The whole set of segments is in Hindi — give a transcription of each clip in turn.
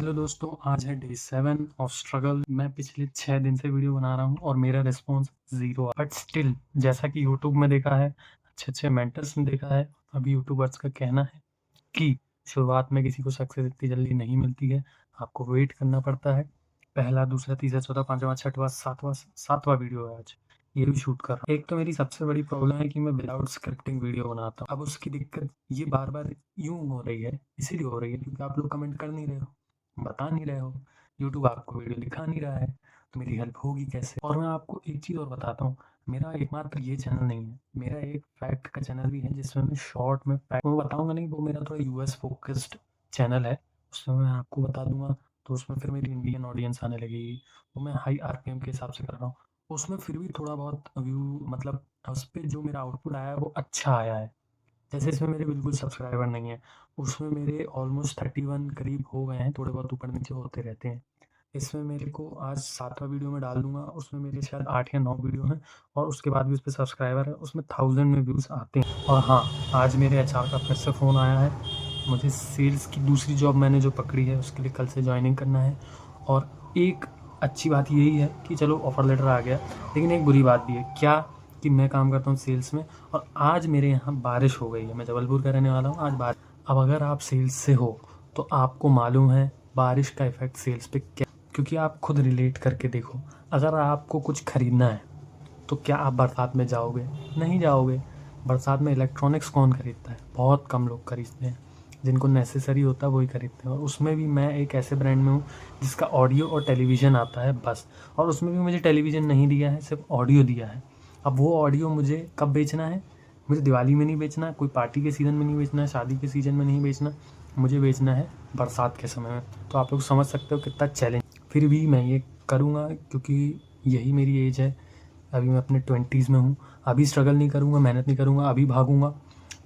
हेलो दोस्तों, आज है डे 7 ऑफ स्ट्रगल। मैं पिछले 6 दिन से वीडियो बना रहा हूँ और मेरा रिस्पॉन्स 0 है। बट स्टिल, जैसा कि यूट्यूब में देखा है, अच्छे मेंटर्स ने देखा है, अभी यूट्यूबर्स का कहना है कि शुरुआत में किसी को सक्सेस इतनी जल्दी नहीं मिलती है, आपको वेट करना पड़ता है। पहला, दूसरा, तीसरा, चौथा, पाँचवा, छठवां, सातवां वीडियो है आज, ये भी शूट कर रहा हूँ। एक तो मेरी सबसे बड़ी प्रॉब्लम है कि मैं विदाउट स्क्रिप्टिंग वीडियो बनाता हूँ। अब उसकी दिक्कत ये बार-बार यूँ हो रही है, इसीलिए हो रही है क्योंकि आप लोग कमेंट कर नहीं रहे हो, बता नहीं रहे हो, यूट्यूब आपको वीडियो दिखा नहीं रहा है, तो मेरी हेल्प होगी कैसे? और मैं आपको एक चीज़ और बताता हूँ, मेरा एकमात्र ये चैनल नहीं है, मेरा एक फैक्ट का चैनल भी है जिसमें मैं शॉर्ट में फैक्ट वो बताऊँगा नहीं, वो मेरा थोड़ा यूएस फ़ोकस्ड चैनल है, उसमें मैं आपको बता दूँगा, तो उसमें फिर मेरी इंडियन ऑडियंस आने लगेगी, वो मैं हाई आरपीएम के हिसाब से कर रहा हूँ। उसमें फिर भी थोड़ा बहुत व्यू मतलब उस पे जो मेरा आउटपुट आया है वो अच्छा आया है। जैसे इसमें मेरे बिल्कुल सब्सक्राइबर नहीं है, उसमें मेरे ऑलमोस्ट 31 करीब हो गए हैं, थोड़े बहुत ऊपर-नीचे होते रहते हैं। इसमें मेरे को आज 7वाँ वीडियो मैं डाल दूँगा, उसमें मेरे शायद 8 या 9 वीडियो हैं और उसके बाद भी उस पे सब्सक्राइबर है, उसमें 1000 में व्यूज़ आते हैं। और हाँ, आज मेरे एचआर का फिर से फ़ोन आया है, मुझे सेल्स की दूसरी जॉब मैंने जो पकड़ी है उसके लिए कल से जॉइनिंग करना है। और एक अच्छी बात यही है कि चलो ऑफ़र लेटर आ गया, लेकिन एक बुरी बात भी है, क्या कि मैं काम करता हूँ सेल्स में और आज मेरे यहाँ बारिश हो गई है। मैं जबलपुर का रहने वाला हूँ, आज बारिश। अब अगर आप सेल्स से हो तो आपको मालूम है बारिश का इफ़ेक्ट सेल्स पे क्या, क्योंकि आप खुद रिलेट करके देखो, अगर आपको कुछ खरीदना है तो क्या आप बरसात में जाओगे? नहीं जाओगे। बरसात में इलेक्ट्रॉनिक्स कौन खरीदता है? बहुत कम लोग खरीदते हैं, जिनको नेसेसरी होता है वही खरीदते हैं। और उसमें भी मैं एक ऐसे ब्रांड में हूँ जिसका ऑडियो और टेलीविज़न आता है बस, और उसमें भी मुझे टेलीविज़न नहीं दिया है, सिर्फ ऑडियो दिया है। अब वो ऑडियो मुझे कब बेचना है? मुझे दिवाली में नहीं बेचना, कोई पार्टी के सीज़न में नहीं बेचना, शादी के सीज़न में नहीं बेचना, मुझे बेचना है बरसात के समय में। तो आप लोग समझ सकते हो कितना चैलेंज, फिर भी मैं ये करूँगा क्योंकि यही मेरी एज है। अभी मैं अपने 20s में हूँ, अभी स्ट्रगल नहीं करूँगा, मेहनत नहीं करूँगा, अभी भागूँगा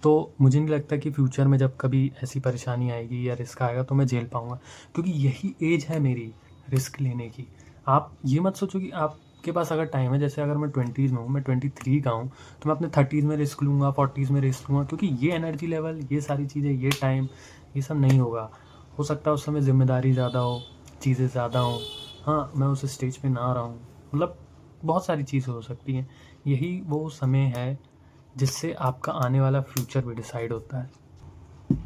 तो मुझे नहीं लगता कि फ्यूचर में जब कभी ऐसी परेशानी आएगी या रिस्क आएगा तो मैं झेल पाऊँगा, क्योंकि यही एज है मेरी रिस्क लेने की। आप ये मत सोचो कि आपके पास अगर टाइम है, जैसे अगर मैं 20s में हूँ, मैं 23 का हूँ, तो मैं अपने 30s में रिस्क लूँगा, 40s में रिस्क लूँगा, क्योंकि ये एनर्जी लेवल, ये सारी चीज़ें, ये टाइम, ये सब नहीं होगा। हो सकता है उस समय ज़िम्मेदारी ज़्यादा हो, चीज़ें ज़्यादा हों, हाँ, मैं उस स्टेज पे ना रहूँ, मतलब बहुत सारी चीज़ें हो सकती हैं। यही वो समय है जिससे आपका आने वाला फ्यूचर भी डिसाइड होता है।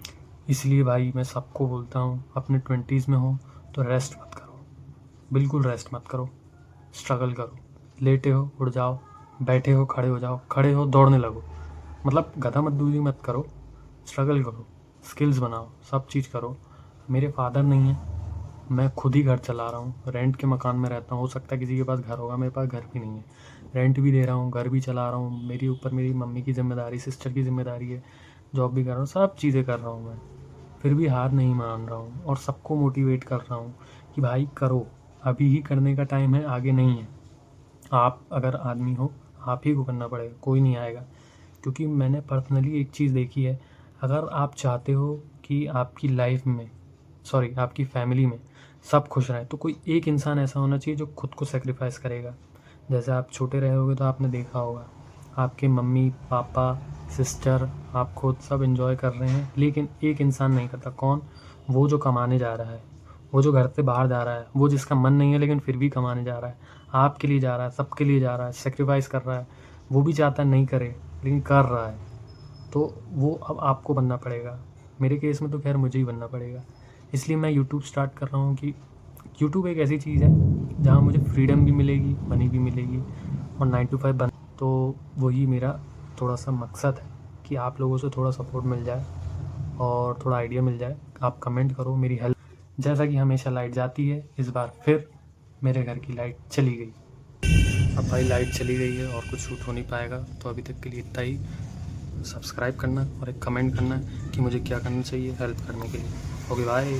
इसलिए भाई मैं सबको बोलता हूँ, अपने 20s में हो तो रेस्ट मत करो, बिल्कुल रेस्ट मत करो, स्ट्रगल करो। लेटे हो उठ जाओ, बैठे हो खड़े हो जाओ, खड़े हो दौड़ने लगो, मतलब गधा मजदूरी मत करो, स्ट्रगल करो, स्किल्स बनाओ, सब चीज़ करो। मेरे फादर नहीं है, मैं खुद ही घर चला रहा हूँ, रेंट के मकान में रहता हूँ। हो सकता है किसी के पास घर होगा, मेरे पास घर भी नहीं है, रेंट भी दे रहा हूँ, घर भी चला रहा हूँ, मेरे ऊपर मेरी मम्मी की ज़िम्मेदारी, सिस्टर की ज़िम्मेदारी है, जॉब भी कर रहा हूँ, सब चीज़ें कर रहा हूँ मैं। फिर भी हार नहीं मान रहा हूँ और सबको मोटिवेट कर रहा हूँ कि भाई करो, अभी ही करने का टाइम है, आगे नहीं है। आप अगर आदमी हो, आप ही को करना पड़ेगा, कोई नहीं आएगा। क्योंकि मैंने पर्सनली एक चीज़ देखी है, अगर आप चाहते हो कि आपकी लाइफ में, सॉरी, आपकी फैमिली में सब खुश रहें, तो कोई एक इंसान ऐसा होना चाहिए जो खुद को सेक्रीफाइस करेगा। जैसे आप छोटे रहे होगे तो आपने देखा होगा, आपके मम्मी पापा, सिस्टर, आप खुद सब एंजॉय कर रहे हैं, लेकिन एक इंसान नहीं करता। कौन? वो जो कमाने जा रहा है, वो जो घर से बाहर जा रहा है, वो जिसका मन नहीं है लेकिन फिर भी कमाने जा रहा है, आपके लिए जा रहा है, सबके लिए जा रहा है, सेक्रीफाइस कर रहा है। वो भी चाहता है नहीं करे, लेकिन कर रहा है, तो वो अब आपको बनना पड़ेगा। मेरे केस में तो खैर मुझे ही बनना पड़ेगा। इसलिए मैं यूट्यूब स्टार्ट कर रहा हूँ कि यूट्यूब एक ऐसी चीज़ है जहाँ मुझे फ्रीडम भी मिलेगी, मनी भी मिलेगी और 9 to 5 बन, तो वही मेरा थोड़ा सा मकसद है कि आप लोगों से थोड़ा सपोर्ट मिल जाए और थोड़ा आइडिया मिल जाए। आप कमेंट करो, मेरी हेल्प। जैसा कि हमेशा लाइट जाती है, इस बार फिर मेरे घर की लाइट चली गई। अब भाई लाइट चली गई है और कुछ शूट हो नहीं पाएगा, तो अभी तक के लिए इतना ही। सब्सक्राइब करना और एक कमेंट करना कि मुझे क्या करना चाहिए हेल्प करने के लिए। Okay bye.